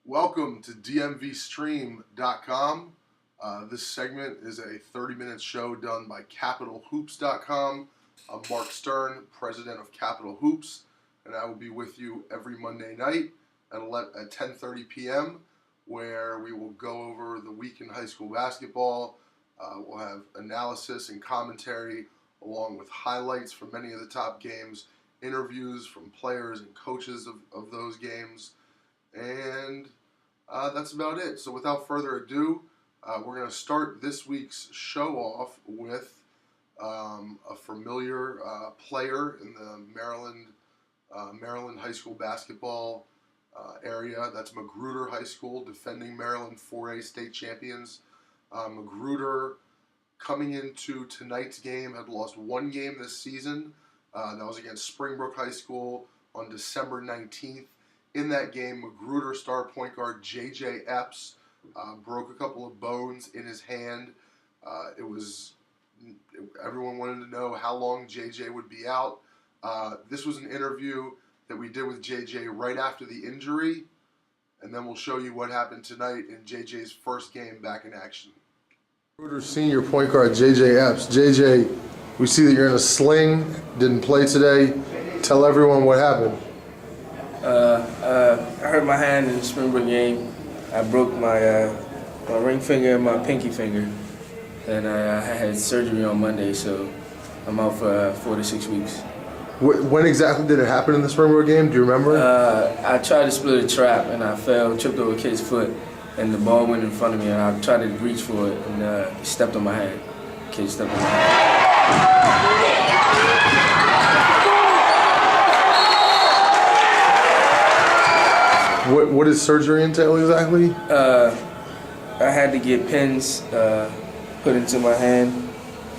Welcome to DMVstream.com. This segment is a 30-minute show done by CapitalHoops.com. I'm Marc Stern, president of Capital Hoops, and I will be with you every Monday night at 10:30 p.m., where we will go over the week in high school basketball. We'll have analysis and commentary along with highlights from many of the top games, interviews from players and coaches of those games, and that's about it. So without further ado, we're going to start this week's show off with a familiar player in the Maryland high school basketball area. That's Magruder High School, defending Maryland 4A state champions. Magruder, coming into tonight's game, had lost one game this season. That was against Springbrook High School on December 19th. In that game, Magruder star point guard J.J. Epps broke a couple of bones in his hand. Everyone wanted to know how long J.J. would be out. This was an interview that we did with J.J. right after the injury, and then we'll show you what happened tonight in J.J.'s first game back in action. Magruder senior point guard J.J. Epps. J.J., we see that you're in a sling, didn't play today. Tell everyone what happened. I hurt my hand in the Springbrook game. I broke my ring finger and my pinky finger, and I had surgery on Monday, so I'm out for 4 to 6 weeks. When exactly did it happen in the Springbrook game? Do you remember? I tried to split a trap, and I tripped over a kid's foot, and the ball went in front of me, and I tried to reach for it, and he stepped on my hand. The kid stepped on my hand. What does surgery entail exactly? I had to get pins put into my hand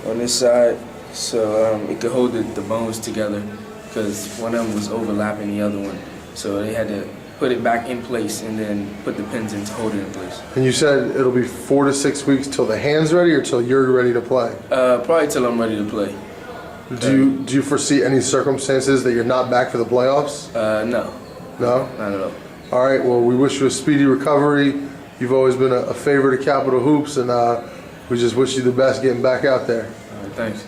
on this side so it could hold the bones together, because one of them was overlapping the other one. So they had to put it back in place and then put the pins in to hold it in place. And you said it'll be 4 to 6 weeks till the hand's ready or till you're ready to play? Probably till I'm ready to play. Do you foresee any circumstances that you're not back for the playoffs? No. No? Not at all. All right, well, we wish you a speedy recovery. You've always been a favorite of Capital Hoops, and we just wish you the best getting back out there. All right, thanks.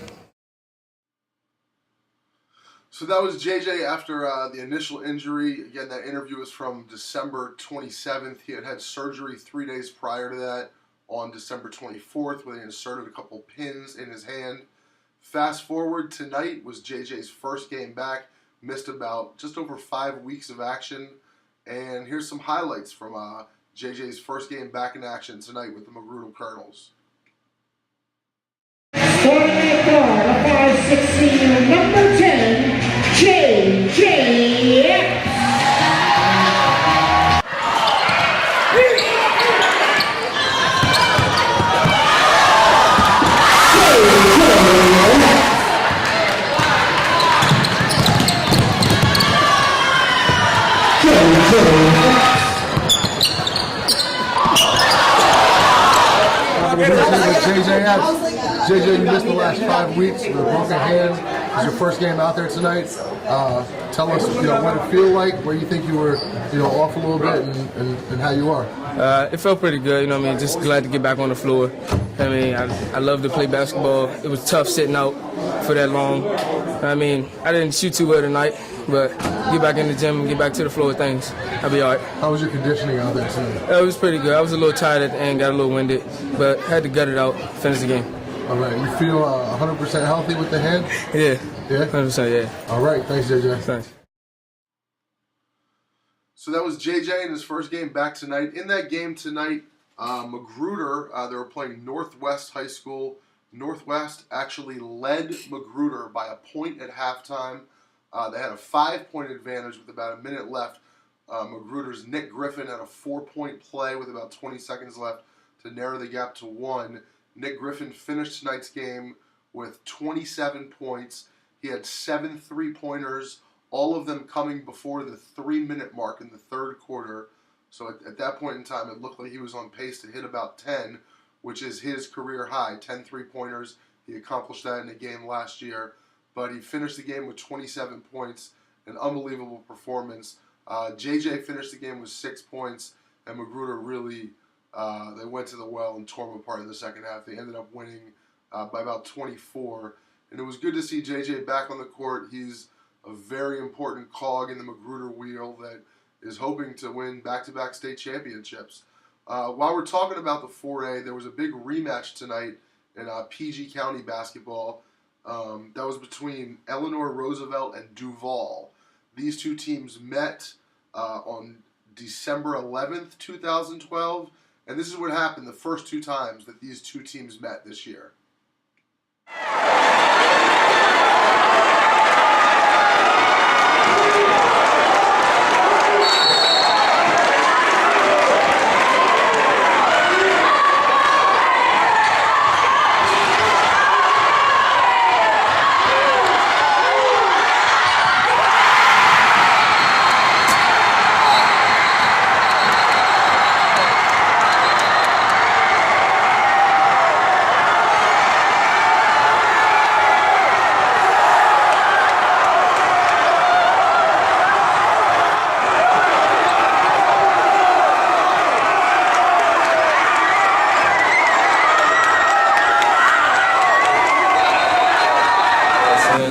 So that was JJ after the initial injury. Again, that interview was from December 27th. He had surgery 3 days prior to that on December 24th, where they inserted a couple pins in his hand. Fast forward, tonight was JJ's first game back. Missed about just over 5 weeks of action. And here's some highlights from JJ's first game back in action tonight with the Magruder Colonels. Starting at guard, a 5'16", number 10, J.J. Epps. JJ, you missed the last 5 weeks with a broken hand. It's your first game out there tonight. Tell us, what it feel like, where you think you were, off a little bit, and how you are. It felt pretty good. Just glad to get back on the floor. I love to play basketball. It was tough sitting out for that long. I didn't shoot too well tonight, but get back in the gym and get back to the floor of things. I'll be all right. How was your conditioning out there tonight? It was pretty good. I was a little tired at the end, got a little winded, but had to gut it out, finish the game. All right. You feel 100% healthy with the hand? Yeah. Yeah? 100%, yeah. All right. Thanks, JJ. Thanks. So that was JJ in his first game back tonight. In that game tonight, Magruder, they were playing Northwest High School. Northwest actually led Magruder by a point at halftime. They had a 5-point advantage with about a minute left. Magruder's Nick Griffin had a 4-point play with about 20 seconds left to narrow the gap to 1. Nick Griffin finished tonight's game with 27 points. He had 7 3-pointers, all of them coming before the 3-minute mark in the third quarter. So at that point in time, it looked like he was on pace to hit about 10, which is his career high, 10 3-pointers. He accomplished that in a game last year. But he finished the game with 27 points, an unbelievable performance. JJ finished the game with 6 points. and Magruder really they went to the well and tore them apart in the second half. They ended up winning by about 24, and it was good to see JJ back on the court. He's a very important cog in the Magruder wheel that is hoping to win back-to-back state championships. While we're talking about the 4A, there was a big rematch tonight in PG County basketball. That was between Eleanor, Roosevelt, and Duval. These two teams met on December 11th, 2012, and this is what happened the first two times that these two teams met this year.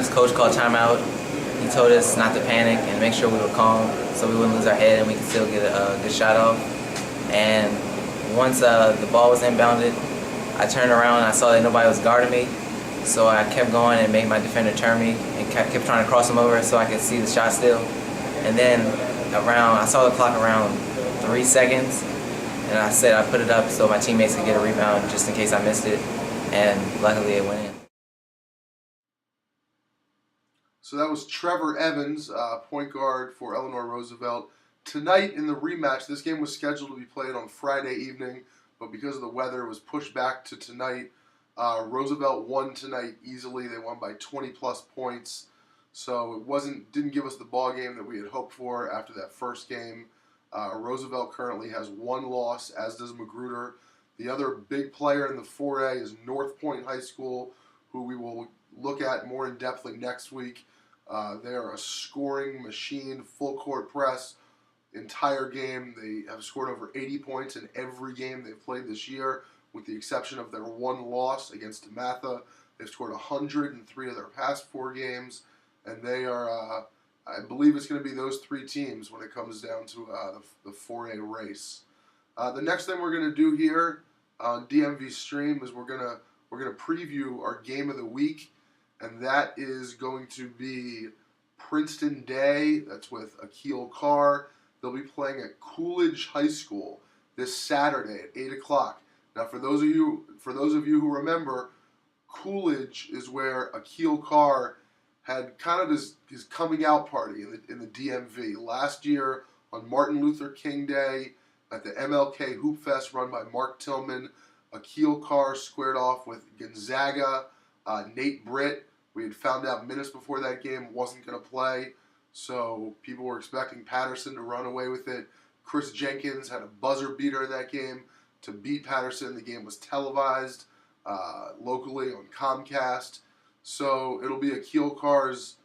Coach called timeout. He told us not to panic and make sure we were calm so we wouldn't lose our head and we could still get a good shot off. And once the ball was inbounded, I turned around and I saw that nobody was guarding me. So I kept going and made my defender turn me and kept trying to cross him over so I could see the shot still. And then I saw the clock around 3 seconds, and I said I put it up so my teammates could get a rebound just in case I missed it. And luckily it went in. So that was Trevor Evans, point guard for Eleanor Roosevelt. Tonight in the rematch, this game was scheduled to be played on Friday evening, but because of the weather, it was pushed back to tonight. Roosevelt won tonight easily. They won by 20-plus points. So it didn't give us the ball game that we had hoped for after that first game. Roosevelt currently has one loss, as does Magruder. The other big player in the 4A is North Point High School, who we will look at more in-depthly next week. They are a scoring machine, full court press, entire game. They have scored over 80 points in every game they've played this year, with the exception of their one loss against DeMatha. They've scored 103 of their past 4 games, and they are, I believe it's going to be those 3 teams when it comes down to the 4A race. The next thing we're going to do here on DMV Stream is we're going to preview our game of the week. And that is going to be Princeton Day. That's with Aquille Carr. They'll be playing at Coolidge High School this Saturday at 8 o'clock. Now, for those of you who remember, Coolidge is where Aquille Carr had kind of his coming out party in the DMV. Last year on Martin Luther King Day at the MLK Hoop Fest run by Mark Tillman, Aquille Carr squared off with Gonzaga, Nate Britt. We had found out minutes before that game wasn't going to play, so people were expecting Patterson to run away with it. Kris Jenkins had a buzzer beater in that game to beat Patterson. The game was televised locally on Comcast, so it'll be Aquille Carr's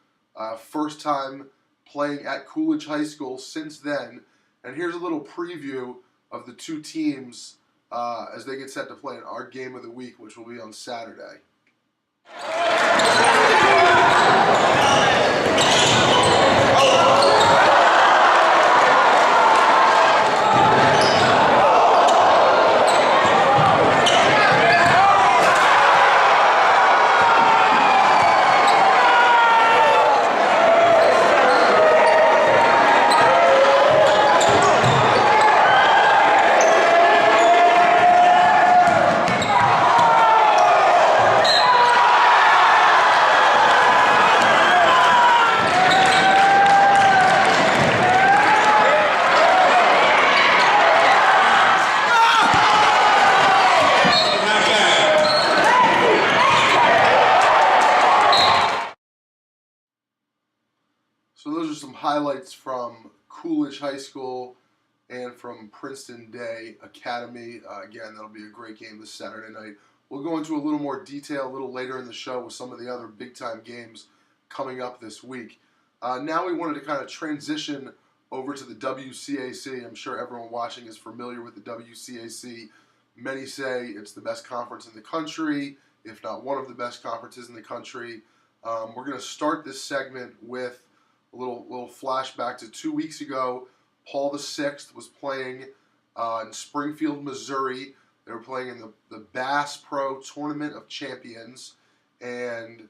first time playing at Coolidge High School since then. And here's a little preview of the two teams as they get set to play in our game of the week, which will be on Saturday. So those are some highlights from Coolidge High School and from Princeton Day Academy. Again, that'll be a great game this Saturday night. We'll go into a little more detail a little later in the show with some of the other big-time games coming up this week. Now we wanted to kind of transition over to the WCAC. I'm sure everyone watching is familiar with the WCAC. Many say it's the best conference in the country, if not one of the best conferences in the country. We're going to start this segment with a little flashback to 2 weeks ago. Paul VI was playing in Springfield, Missouri. They were playing in the Bass Pro Tournament of Champions, and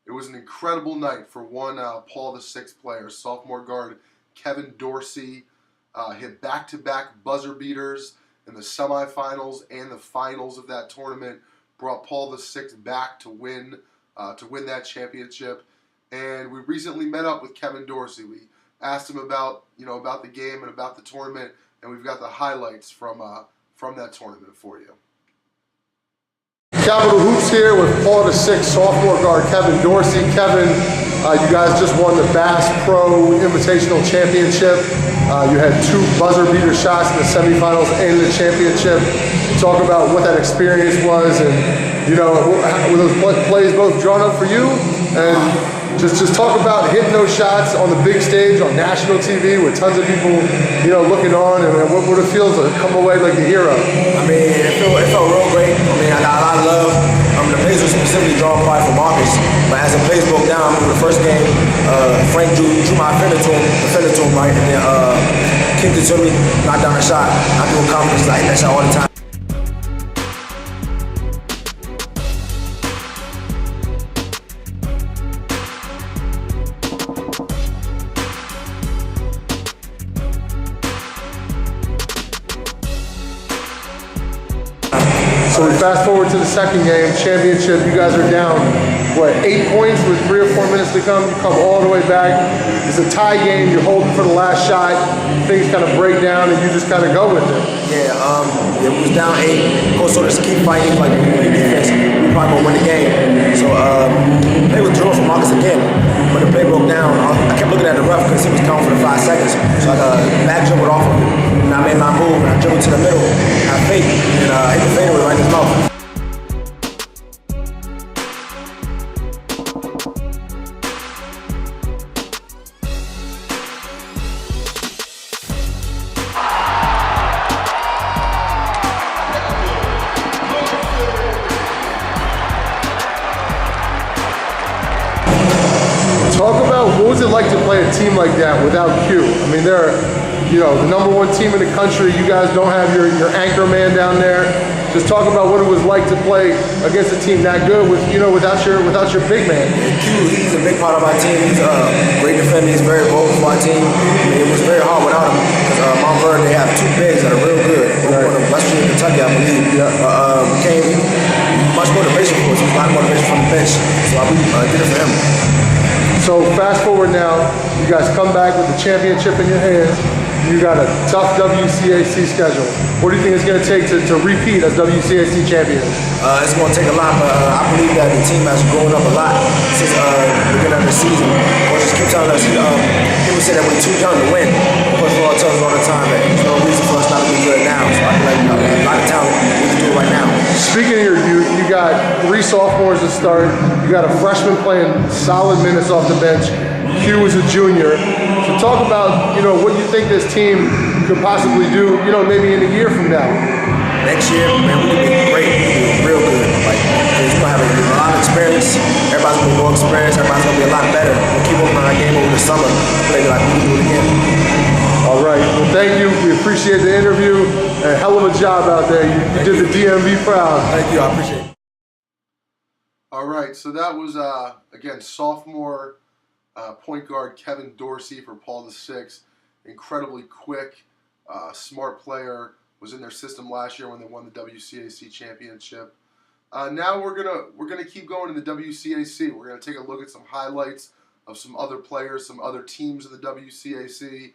it was an incredible night for one Paul VI player. Sophomore guard Kevin Dorsey hit back-to-back buzzer beaters in the semifinals and the finals of that tournament. Brought Paul VI back to win that championship. And we recently met up with Kevin Dorsey. We asked him about the game and about the tournament, and we've got the highlights from that tournament for you. Capital Hoops here with Paul VI sophomore guard Kevin Dorsey. Kevin, you guys just won the Bass Pro Invitational Championship. You had 2 buzzer beater shots in the semifinals and the championship. Talk about what that experience was, and were those plays both drawn up for you? And just talk about hitting those shots on the big stage on national TV with tons of people, looking on, and what it feels to come away like a hero. I mean, it felt real great. I mean, I got a lot of love. The plays were specifically drawn by for Marcus, but as the plays broke down, the first game, Frank drew my defender to him, right, and then kicked it to me, knocked down a shot. I feel confidence, I hit that shot all the time. So we fast forward to the second game, championship. You guys are down, 8 points with 3 or 4 minutes to come. You come all the way back. It's a tie game. You're holding for the last shot. Things kind of break down, and you just kind of go with it. Yeah, it was down 8. Coach told us to keep fighting, like defense. We probably gonna win the game. So they were drawing for Marcus again. When the play broke down, I kept looking at the ref because he was counting for the 5 seconds. So I back dribbled off of him. And I made my move, and I dribbled to the middle. I faked, and hit the fadeaway right in his mouth. Talk about what was it like to play a team like that without Q? I mean, they're the #1 team in the country. You guys don't have your anchor man down there. Just talk about what it was like to play against a team that good without your big man. Q, he's a big part of our team. He's a great defender. He's very vocal for our team. I mean, it was very hard without him because Mount Vernon, they have 2 bigs that are real good. One of West Virginia, Kentucky, I believe. Yeah. Came much motivation for us. A lot of motivation from the bench. So I did it for him. So fast forward now, you guys come back with the championship in your hands. You got a tough WCAC schedule. What do you think it's going to take to repeat as WCAC champions? It's going to take a lot, but I believe that the team has grown up a lot since the beginning of the season. Coaches keep telling us, people say that we're too young to win. Coach Roy tells us all the time that there's no reason for us not to be good now. So I feel like a lot of talent, we can do it right now. Speaking of your youth, you got 3 sophomores to start. You got a freshman playing solid minutes off the bench. Q is a junior. So talk about, what you think this team could possibly do, maybe in a year from now. Next year, man, we're going to be great. We're going to be real good. Like, we're going to have a lot of experience. Everybody's going to be more experienced. Everybody's going to be a lot better. We'll keep working on our game over the summer. Maybe like we can do it again. All right. Well, thank you. We appreciate the interview. A hell of a job out there. You did the DMV proud. Thank you. I appreciate it. All right. So that was, again, sophomore point guard Kevin Dorsey for Paul VI. Incredibly quick, smart player. Was in their system last year when they won the WCAC championship. Now we're gonna keep going in the WCAC. We're gonna take a look at some highlights of some other players, some other teams in the WCAC.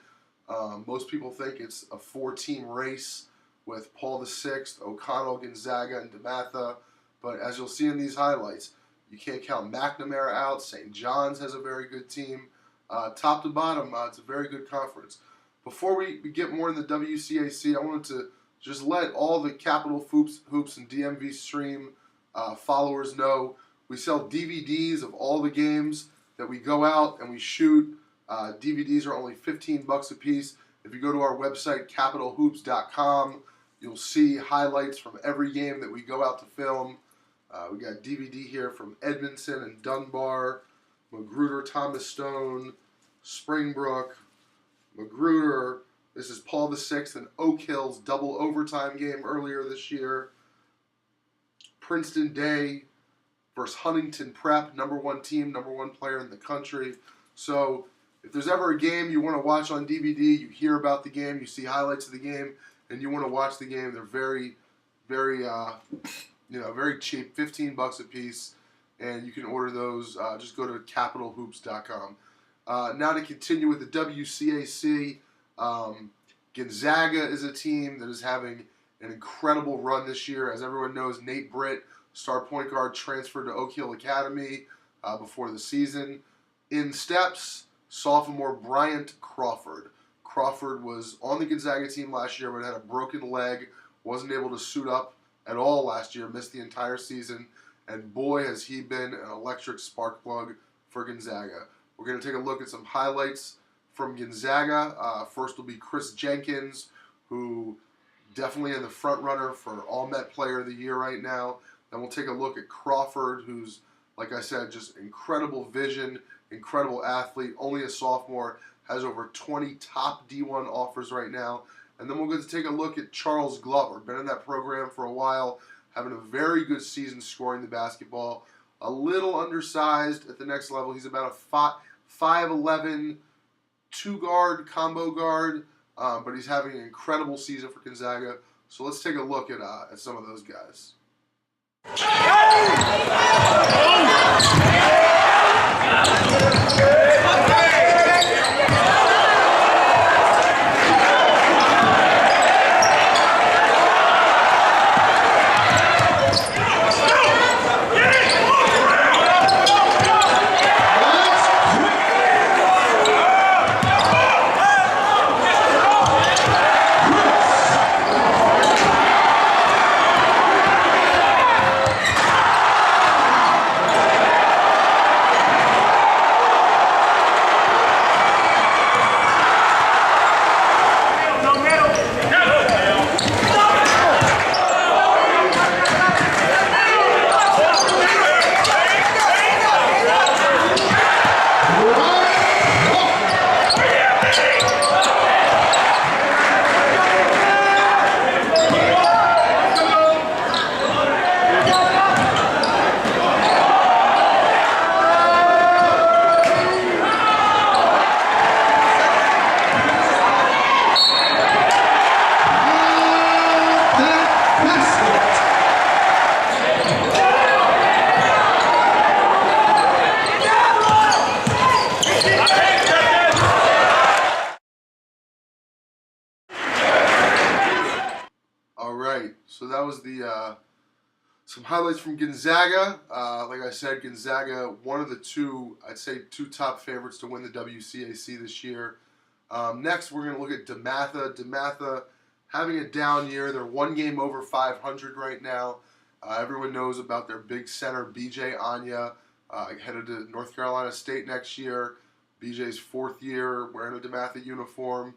Most people think it's a 4-team race with Paul VI, O'Connell, Gonzaga, and DeMatha. But as you'll see in these highlights, you can't count McNamara out. St. John's has a very good team. Top to bottom, it's a very good conference. Before we get more in the WCAC, I wanted to just let all the Capital Hoops and DMV Stream followers know we sell DVDs of all the games that we go out and we shoot DVDs are only $15 a piece. If you go to our website, capitalhoops.com, you'll see highlights from every game that we go out to film. We got DVD here from Edmondson and Dunbar, Magruder, Thomas Stone, Springbrook, Magruder. This is Paul VI and Oak Hill's double overtime game earlier this year. Princeton Day versus Huntington Prep, #1 team, #1 player in the country. So if there's ever a game you want to watch on DVD, you hear about the game, you see highlights of the game, and you want to watch the game, they're very, very, very cheap, $15 a piece, and you can order those. Just go to capitalhoops.com. Now to continue with the WCAC, Gonzaga is a team that is having an incredible run this year. As everyone knows, Nate Britt, star point guard, transferred to Oak Hill Academy before the season. In steps, sophomore Bryant Crawford. Crawford was on the Gonzaga team last year, but had a broken leg, wasn't able to suit up at all last year, missed the entire season, and boy has he been an electric spark plug for Gonzaga. We're going to take a look at some highlights from Gonzaga. First will be Kris Jenkins, who definitely in the front runner for All-Met Player of the Year right now. Then we'll take a look at Crawford, who's, like I said, just incredible vision, incredible athlete, only a sophomore, has over 20 top D1 offers right now. And then we'll get to take a look at Charles Glover, been in that program for a while, having a very good season scoring the basketball. A little undersized at the next level. He's about a 5'11", two-guard, combo guard, but he's having an incredible season for Gonzaga. So let's take a look at some of those guys. So that was the some highlights from Gonzaga. Like I said, Gonzaga, one of the two top favorites to win the WCAC this year. Next, we're going to look at DeMatha. DeMatha having a down year. They're one game over 500 right now. Everyone knows about their big center, Beejay, Anya, headed to North Carolina State next year. Beejay's 4th year wearing a DeMatha uniform.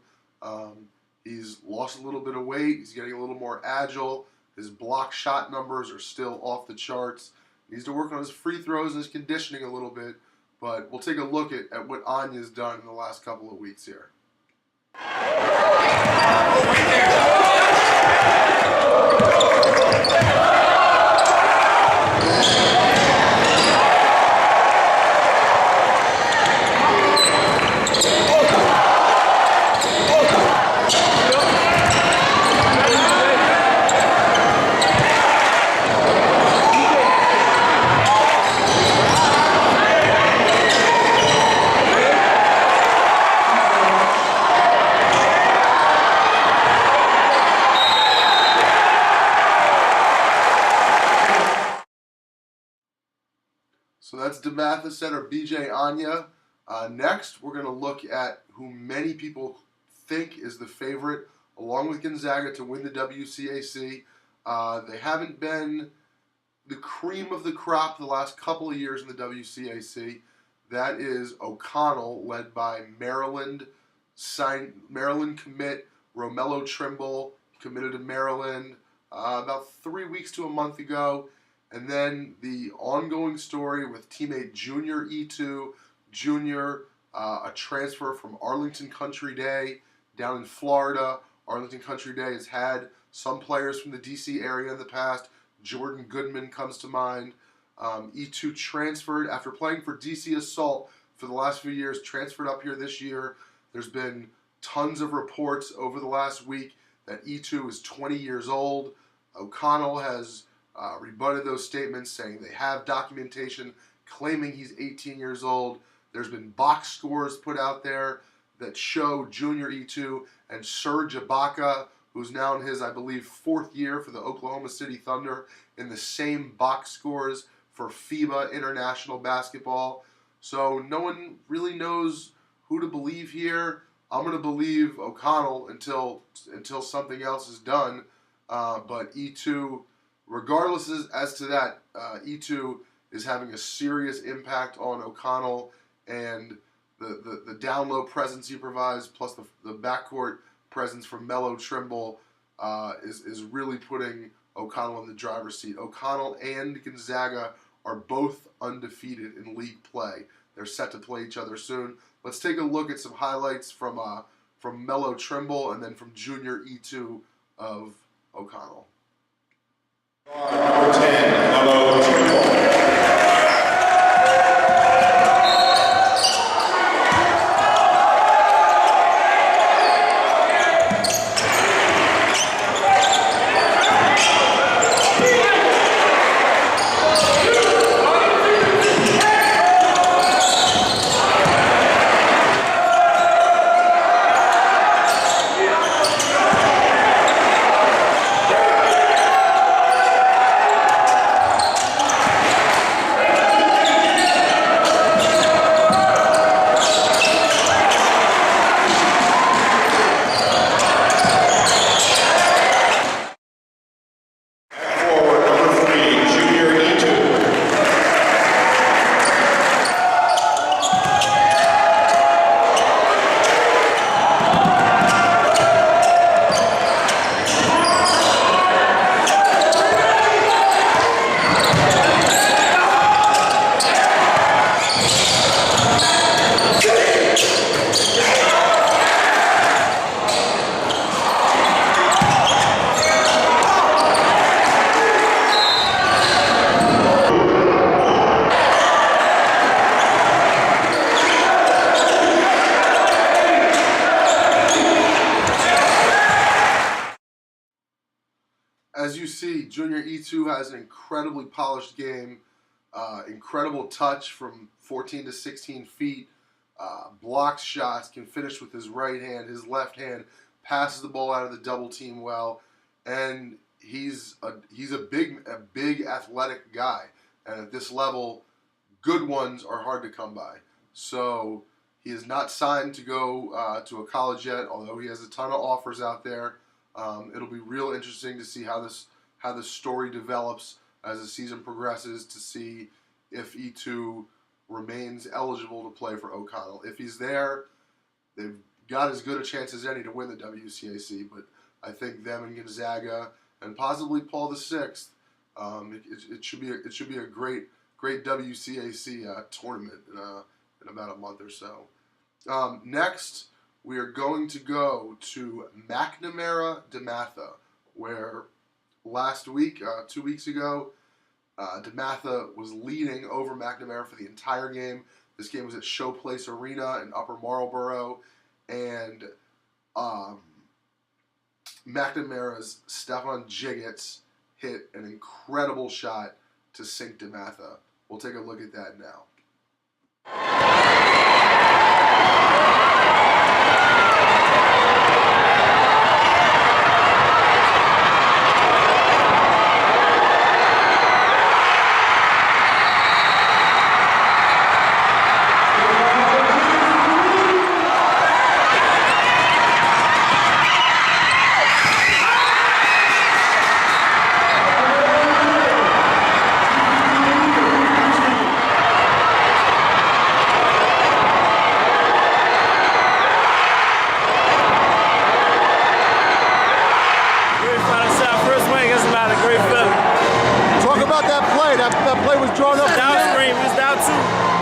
He's lost a little bit of weight. He's getting a little more agile. His block shot numbers are still off the charts. He needs to work on his free throws and his conditioning a little bit. But we'll take a look at what Anya's done in the last couple of weeks here. So that's DeMatha center Beejay Anya. Next, we're going to look at who many people think is the favorite, along with Gonzaga, to win the WCAC. They haven't been the cream of the crop the last couple of years in the WCAC. That is O'Connell, led by Maryland commit Romelo Trimble, committed to Maryland about 3 weeks to a month ago. And then the ongoing story with teammate Junior Etou, Junior, a transfer from Arlington Country Day down in Florida. Arlington Country Day has had some players from the D.C. area in the past. Jordan Goodman comes to mind. Etou transferred after playing for D.C. Assault for the last few years, transferred up here this year. There's been tons of reports over the last week that Etou is 20 years old. O'Connell has rebutted those statements, saying they have documentation claiming he's 18 years old. There's been box scores put out there that show Junior Etou and Serge Ibaka, who's now in his, I believe, 4th year for the Oklahoma City Thunder, in the same box scores for FIBA International Basketball. So no one really knows who to believe here. I'm going to believe O'Connell until something else is done. But Etou, regardless as to that, Etou is having a serious impact on O'Connell, and the down low presence he provides, plus the backcourt presence from Melo Trimble, is really putting O'Connell in the driver's seat. O'Connell and Gonzaga are both undefeated in league play. They're set to play each other soon. Let's take a look at some highlights from Melo Trimble and then from Junior Etou of O'Connell. Number 10, Melo Trimble. As you see, Junior Etou has an incredibly polished game, incredible touch from 14 to 16 feet, blocks shots, can finish with his right hand, his left hand, passes the ball out of the double team well, and he's a big athletic guy. And at this level, good ones are hard to come by. So he is not signed to go to a college yet, although he has a ton of offers out there. It'll be real interesting to see how this story develops as the season progresses, to see if Etou remains eligible to play for O'Connell. If he's there, they've got as good a chance as any to win the WCAC, but I think them and Gonzaga and possibly Paul VI, it should be a great WCAC tournament in about a month or so. Next, we are going to go to McNamara, DeMatha, where last week, 2 weeks ago, DeMatha was leading over McNamara for the entire game. This game was at Showplace Arena in Upper Marlboro, and McNamara's Stefan Jiggets hit an incredible shot to sink DeMatha. We'll take a look at that now. that play was drawn up. Down screen, we was down 2.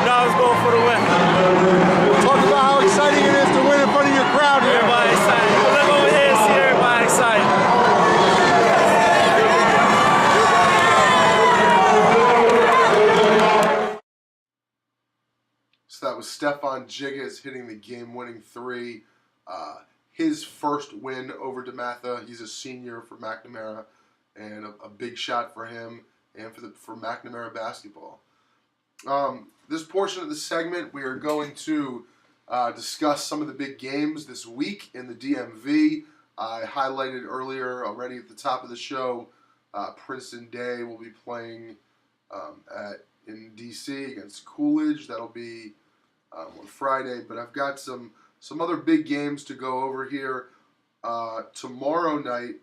Now I was going for the win. Talk about how exciting it is to win in front of your crowd here. Everybody excited. I look over here and see everybody excited. So that was Stephon Jiggets hitting the game-winning 3. His first win over DeMatha. He's a senior for McNamara, and a big shot for him and for McNamara basketball. This portion of the segment, we are going to discuss some of the big games this week in the DMV. I highlighted earlier already at the top of the show, Princeton Day will be playing in D.C. against Coolidge. That'll be on Friday, but I've got some other big games to go over here. Tomorrow night,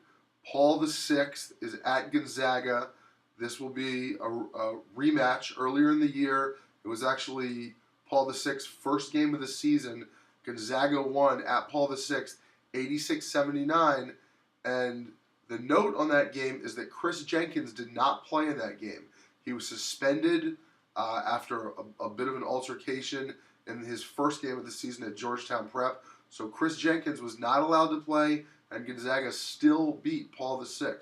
Paul VI is at Gonzaga. This will be a rematch. Earlier in the year, it was actually Paul VI's first game of the season. Gonzaga won at Paul VI, 86-79. And the note on that game is that Kris Jenkins did not play in that game. He was suspended after a bit of an altercation in his first game of the season at Georgetown Prep. So Kris Jenkins was not allowed to play, and Gonzaga still beat Paul VI.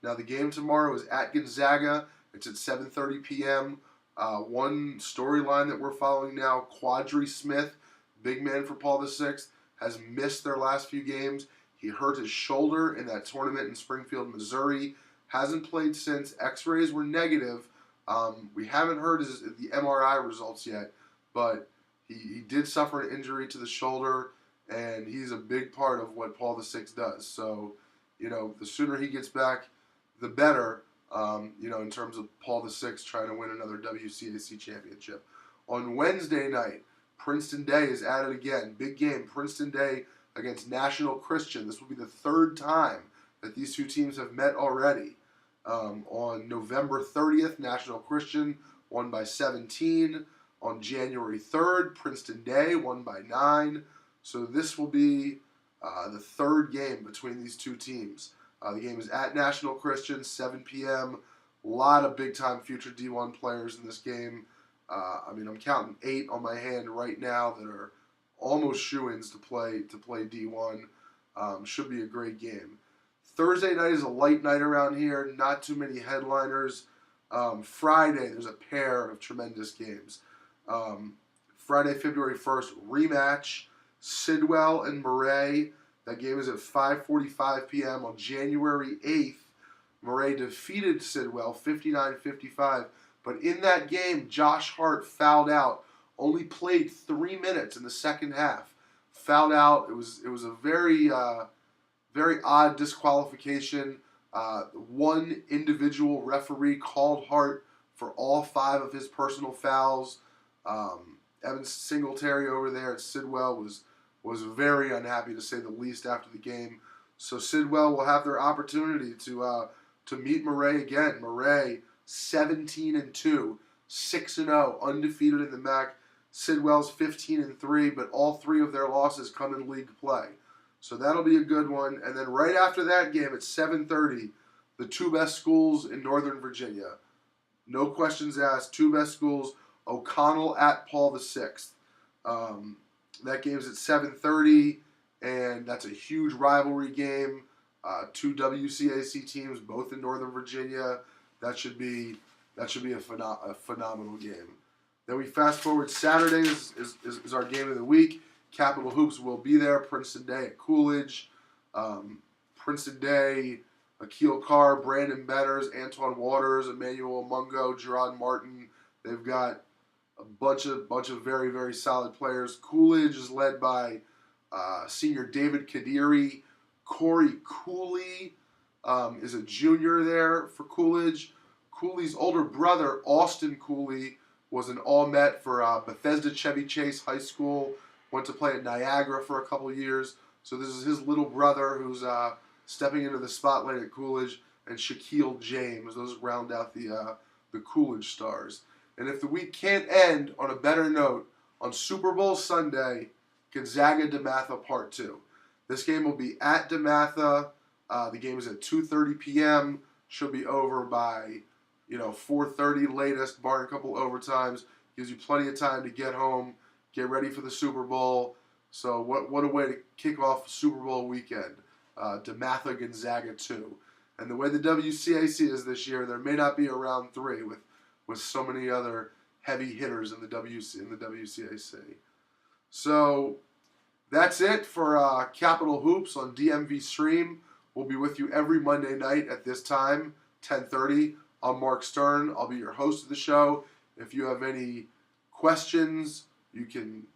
Now the game tomorrow is at Gonzaga. It's at 7:30 p.m. One storyline that we're following now, Quadri Smith, big man for Paul VI, has missed their last few games. He hurt his shoulder in that tournament in Springfield, Missouri. Hasn't played since. X-rays were negative. We haven't heard the MRI results yet, but he did suffer an injury to the shoulder, and he's a big part of what Paul VI does. So, the sooner he gets back, the better, in terms of Paul VI trying to win another WCAC championship. On Wednesday night, Princeton Day is at it again. Big game, Princeton Day against National Christian. This will be the third time that these two teams have met already. On November 30th, National Christian won by 17. On January 3rd, Princeton Day won by 9. So this will be the third game between these two teams. The game is at National Christian, 7 p.m. A lot of big-time future D1 players in this game. I'm counting 8 on my hand right now that are almost shoo-ins to play D1. Should be a great game. Thursday night is a light night around here. Not too many headliners. Friday, there's a pair of tremendous games. Friday, February 1st, rematch, Sidwell and Murray. That game is at 5:45 p.m. on January 8th. Murray defeated Sidwell 59-55, but in that game, Josh Hart fouled out. Only played 3 minutes in the second half. Fouled out. It was a very odd disqualification. One individual referee called Hart for all 5 of his personal fouls. Evan Singletary over there at Sidwell was very unhappy, to say the least, after the game. So Sidwell will have their opportunity to meet Murray again. Murray 17-2, 6-0, undefeated in the MAC. Sidwell's 15-3, but all 3 of their losses come in league play. So that'll be a good one. And then right after that game at 7:30, the 2 best schools in Northern Virginia. No questions asked. 2 best schools. O'Connell at Paul VI. That game's at 7:30, and that's a huge rivalry game. 2 WCAC teams, both in Northern Virginia. That should be a phenomenal game. Then we fast forward. Saturday is our game of the week. Capital Hoops will be there. Princeton Day at Coolidge. Princeton Day, Aquille Carr, Brandon Betters, Anton Waters, Emmanual Mungo, Gerard Martin. They've got a bunch of very, very solid players. Coolidge is led by senior David Kadiri. Kory Cooley is a junior there for Coolidge. Cooley's older brother, Austin Cooley, was an All-Met for Bethesda Chevy Chase High School. Went to play at Niagara for a couple of years. So this is his little brother who's stepping into the spotlight at Coolidge. And Shaquille James. Those round out the Coolidge stars. And if the week can't end on a better note, on Super Bowl Sunday, Gonzaga DeMatha Part 2. This game will be at DeMatha. The game is at 2:30 p.m. Should be over by, 4:30 latest, barring a couple overtimes. Gives you plenty of time to get home, get ready for the Super Bowl. So what a way to kick off Super Bowl weekend. DeMatha Gonzaga 2. And the way the WCAC is this year, there may not be a round 3 with so many other heavy hitters in the WCAC. So that's it for Capital Hoops on DMV Stream. We'll be with you every Monday night at this time, 10:30. I'm Marc Stern. I'll be your host of the show. If you have any questions, you can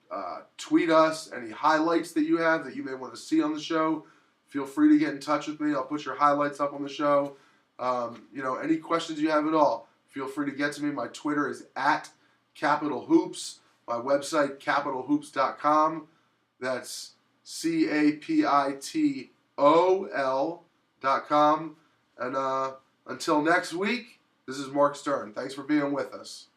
tweet us. Any highlights that you have that you may want to see on the show, feel free to get in touch with me. I'll put your highlights up on the show. Any questions you have at all, feel free to get to me. My Twitter is @CapitalHoops. My website, capitalhoops.com. That's CAPITOL.com. And until next week, this is Marc Stern. Thanks for being with us.